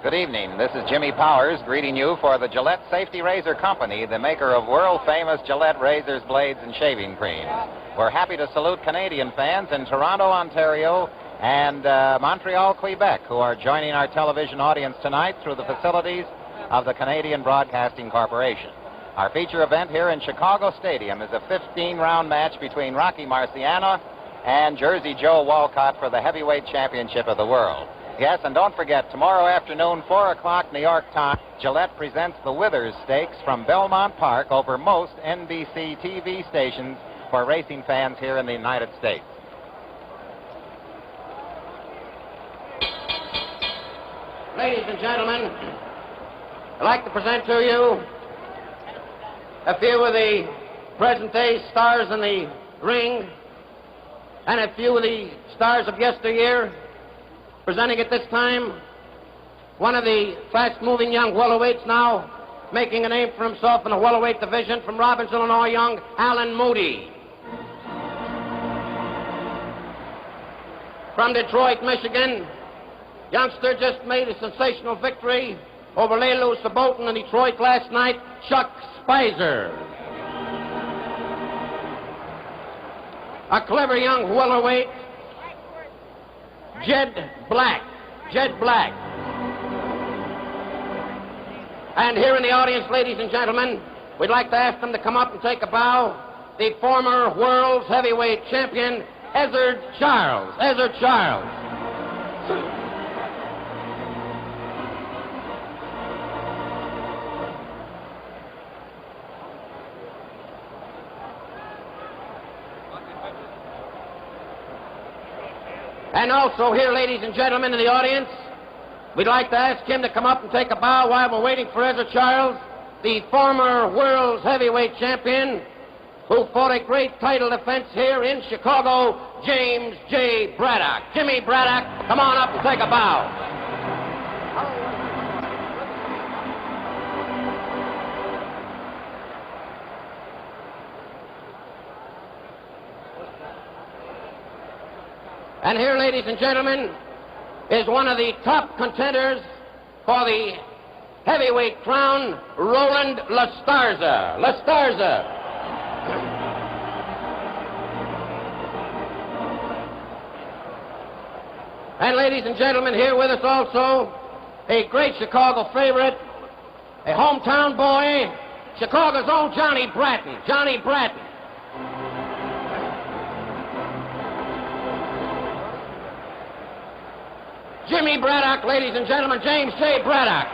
Good evening. This is Jimmy Powers greeting you for the Gillette Safety Razor Company, the maker of world-famous Gillette razors, blades, and shaving cream. We're happy to salute Canadian fans in Toronto, Ontario, and Montreal, Quebec, who are joining our television audience tonight through the facilities of the Canadian Broadcasting Corporation. Our feature event here in Chicago Stadium is a 15-round match between Rocky Marciano and Jersey Joe Walcott for the heavyweight championship of the world. Yes, and don't forget, tomorrow afternoon, 4 o'clock New York time, Gillette presents the Withers Stakes from Belmont Park over most NBC TV stations for racing fans here in the United States. Ladies and gentlemen, I'd like to present to you a few of the present-day stars in the ring and a few of the stars of yesteryear. Presenting at this time one of the fast-moving young welterweights now making a name for himself in the welterweight division from Robbins, Illinois, young Alan Moody. From Detroit, Michigan, youngster just made a sensational victory over Lelu Sabotin in Detroit last night, Chuck Spicer. A clever young welterweight, Jed Black. And here in the audience, ladies and gentlemen, we'd like to ask them to come up and take a bow. The former world's heavyweight champion, Ezzard Charles. And also here, ladies and gentlemen, in the audience, we'd like to ask him to come up and take a bow while we're waiting for Ezzard Charles, the former world's heavyweight champion, who fought a great title defense here in Chicago, James J. Braddock. Jimmy Braddock, come on up and take a bow. And here, ladies and gentlemen, is one of the top contenders for the heavyweight crown, Roland LaStarza. And ladies and gentlemen, here with us also, a great Chicago favorite, a hometown boy, Chicago's own Johnny Bratton. Jimmy Braddock, ladies and gentlemen, James J. Braddock.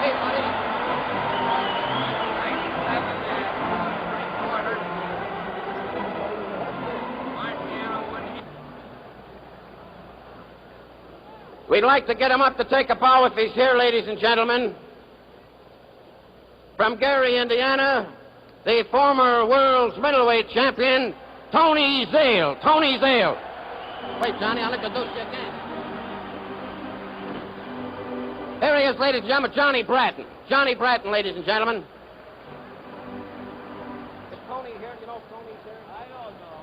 Hey, buddy. We'd like to get him up to take a bow if he's here, ladies and gentlemen. From Gary, Indiana, the former world's middleweight champion, Tony Zale. Wait, Johnny, I'll introduce you again. Here he is, ladies and gentlemen, Johnny Bratton, ladies and gentlemen. Is Tony here? Do you know if Tony's here? I don't know.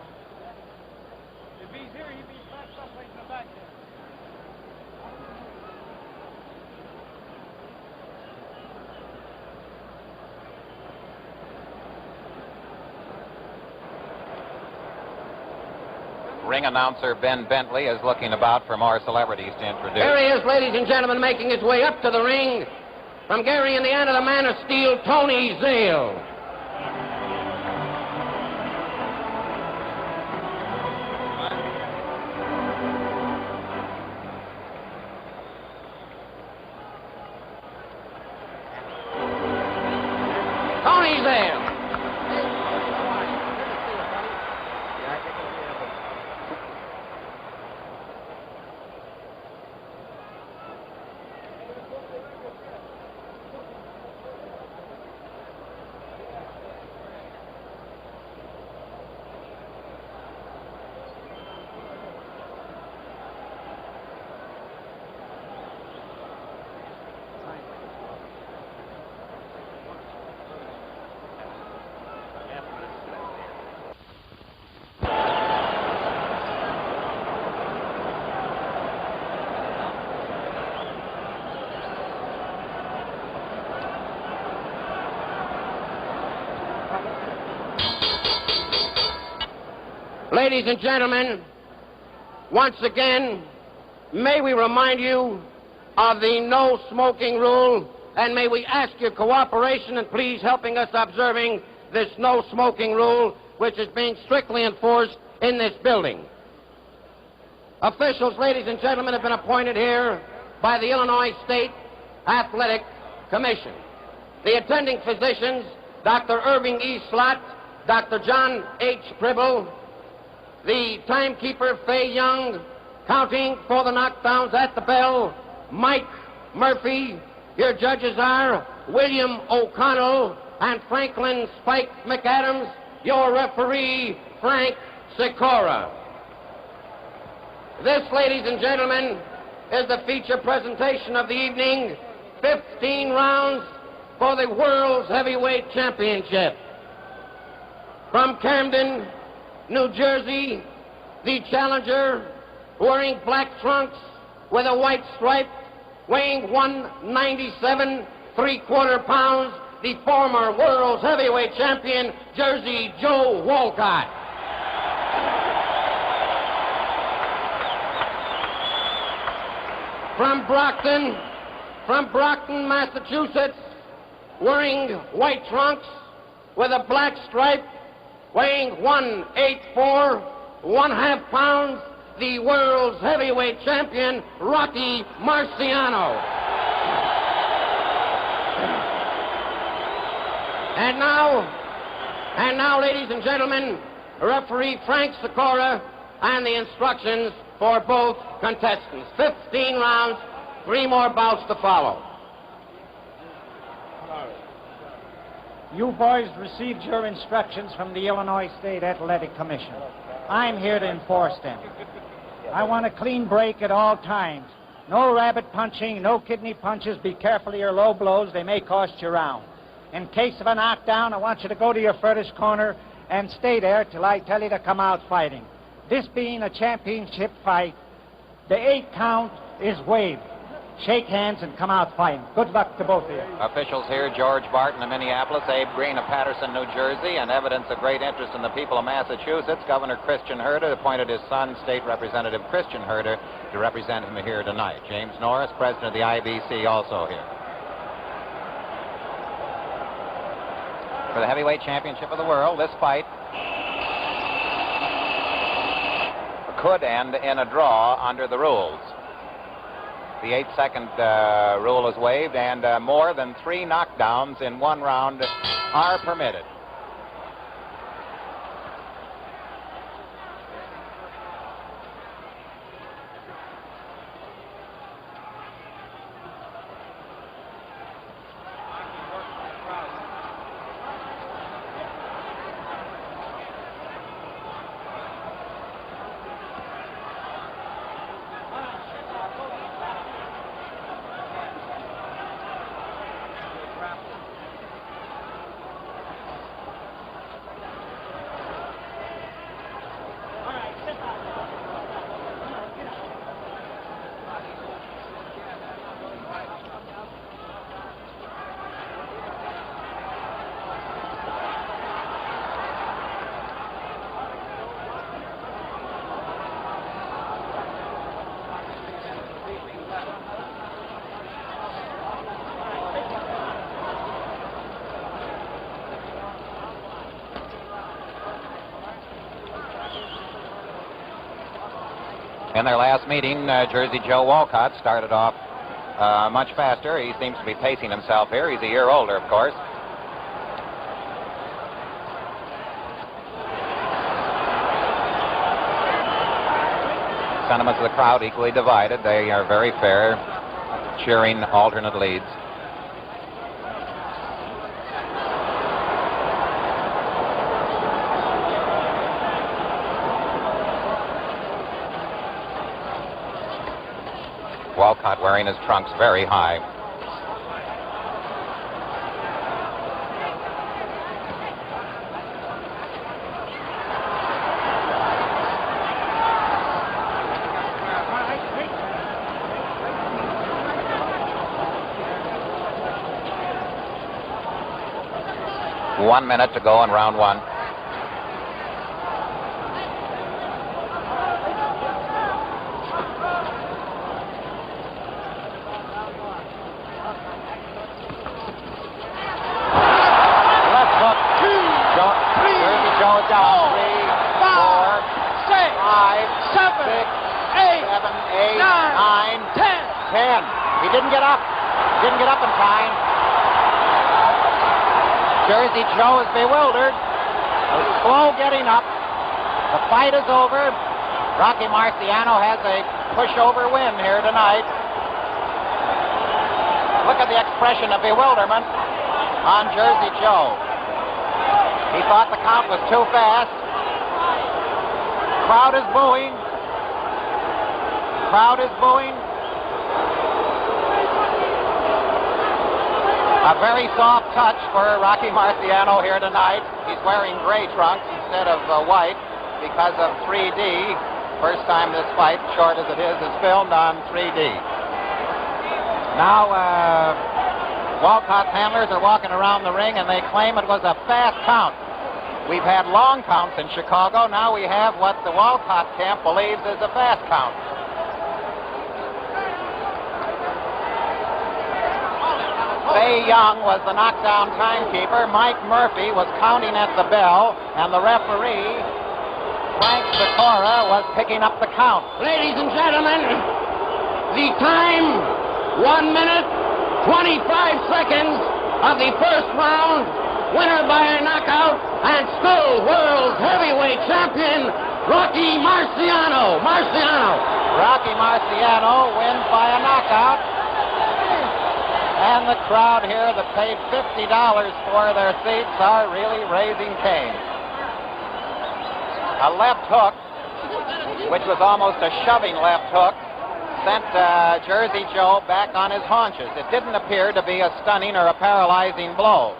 If he's here, he'd be back someplace in the back there. Ring announcer Ben Bentley is looking about for more celebrities to introduce. Here he is, ladies and gentlemen, making his way up to the ring. From Gary, Indiana, the man of steel, Tony Zale. Tony Zale. Ladies and gentlemen, once again, may we remind you of the no smoking rule, and may we ask your cooperation and please helping us observing this no smoking rule, which is being strictly enforced in this building. Officials, ladies and gentlemen, have been appointed here by the Illinois State Athletic Commission. The attending physicians, Dr. Irving E. Slott, Dr. John H. Pribble, the timekeeper, Fay Young, counting for the knockdowns at the bell, Mike Murphy. Your judges are William O'Connell and Franklin Spike McAdams. Your referee, Frank Sikora. This, ladies and gentlemen, is the feature presentation of the evening. 15 rounds for the World's Heavyweight Championship. From Camden, New Jersey, the challenger, wearing black trunks with a white stripe, weighing 197 3/4 pounds, the former World's Heavyweight Champion, Jersey Joe Walcott. From Brockton, Massachusetts, wearing white trunks with a black stripe, weighing 184 1/2 pounds, the World's Heavyweight Champion, Rocky Marciano. And now, ladies and gentlemen, referee Frank Sikora and the instructions for both contestants. 15 rounds, 3 more bouts to follow. You boys received your instructions from the Illinois State Athletic Commission. I'm here to enforce them. I want a clean break at all times. No rabbit punching, no kidney punches. Be careful of your low blows. They may cost you round. In case of a knockdown, I want you to go to your furthest corner and stay there till I tell you to come out fighting. This being a championship fight, the 8 count is waived. Shake hands and come out fighting. Good luck to both of you. Officials here, George Barton of Minneapolis, Abe Green of Patterson, New Jersey, and evidence of great interest in the people of Massachusetts. Governor Christian Herter appointed his son, State Representative Christian Herter, to represent him here tonight. James Norris, president of the IBC, also here. For the heavyweight championship of the world, this fight could end in a draw under the rules. The 8-second rule is waived, and more than 3 knockdowns in 1 round are permitted. In their last meeting, Jersey Joe Walcott started off much faster. He seems to be pacing himself here. He's a year older, of course. Sentiments of the crowd equally divided. They are very fair, cheering alternate leads. Walcott wearing his trunks very high. One minute to go in round 1. didn't get up. Didn't get up in time. Jersey Joe is bewildered. Was slow getting up. The fight is over. Rocky Marciano has a pushover win here tonight. Look at the expression of bewilderment on Jersey Joe. He thought the count was too fast. Crowd is booing. Crowd is booing. A very soft touch for Rocky Marciano here tonight. He's wearing gray trunks instead of white because of 3D. First time this fight, short as it is filmed on 3D. Now, Walcott's handlers are walking around the ring and they claim it was a fast count. We've had long counts in Chicago. Now we have what the Walcott camp believes is a fast count. Fay Young was the knockdown timekeeper. Mike Murphy was counting at the bell, and the referee, Frank Sikora, was picking up the count. Ladies and gentlemen, the time, 1 minute, 25 seconds of the first round. Winner by a knockout, and still world heavyweight champion, Rocky Marciano. Rocky Marciano wins by a knockout. And the crowd here that paid $50 for their seats are really raising Cain. A left hook, which was almost a shoving left hook, sent Jersey Joe back on his haunches. It didn't appear to be a stunning or a paralyzing blow.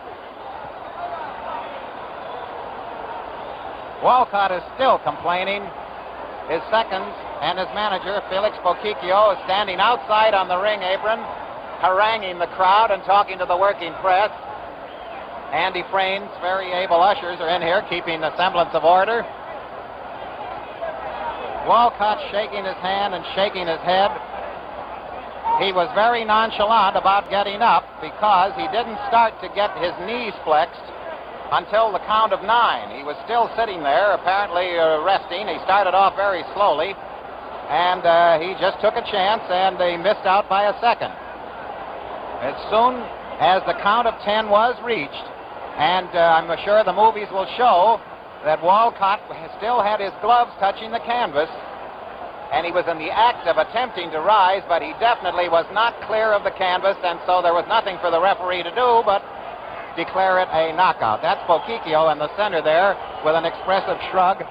Walcott is still complaining. His seconds and his manager, Felix Boquicchio, is standing outside on the ring apron, haranguing the crowd and talking to the working press. Andy Frain's very able ushers are in here, keeping the semblance of order. Walcott shaking his hand and shaking his head. He was very nonchalant about getting up because he didn't start to get his knees flexed until the count of 9. He was still sitting there, apparently resting. He started off very slowly, and he just took a chance, and he missed out by a second. As soon as the count of 10 was reached, and I'm sure the movies will show that Walcott still had his gloves touching the canvas, and he was in the act of attempting to rise, but he definitely was not clear of the canvas, and so there was nothing for the referee to do but declare it a knockout. That's Boquicchio in the center there with an expressive shrug.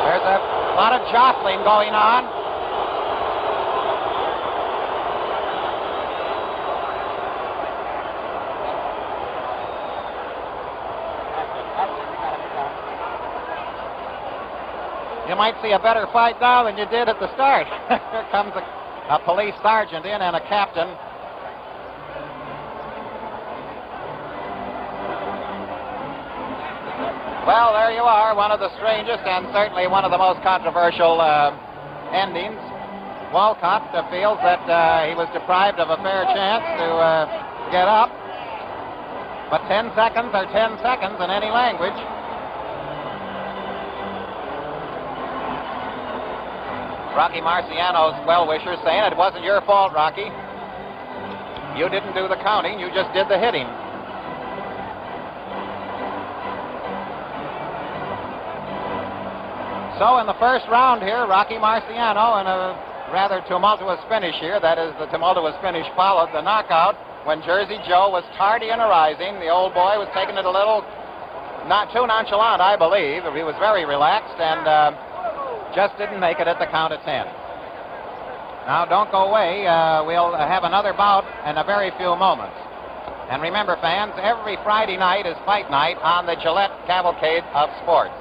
There's a lot of jostling going on. You might see a better fight now than you did at the start. Here comes a police sergeant in and a captain. Well, there you are, one of the strangest and certainly one of the most controversial endings. Walcott feels that he was deprived of a fair chance to get up. But 10 seconds are 10 seconds in any language. Rocky Marciano's well-wishers saying, it wasn't your fault, Rocky. You didn't do the counting, you just did the hitting. So in the first round here, Rocky Marciano in a rather tumultuous finish here, that is, the tumultuous finish followed the knockout when Jersey Joe was tardy in arising. The old boy was taking it a little, not too nonchalant, I believe. He was very relaxed and just didn't make it at the count of 10. Now, don't go away. We'll have another bout in a very few moments. And remember, fans, every Friday night is fight night on the Gillette Cavalcade of Sports.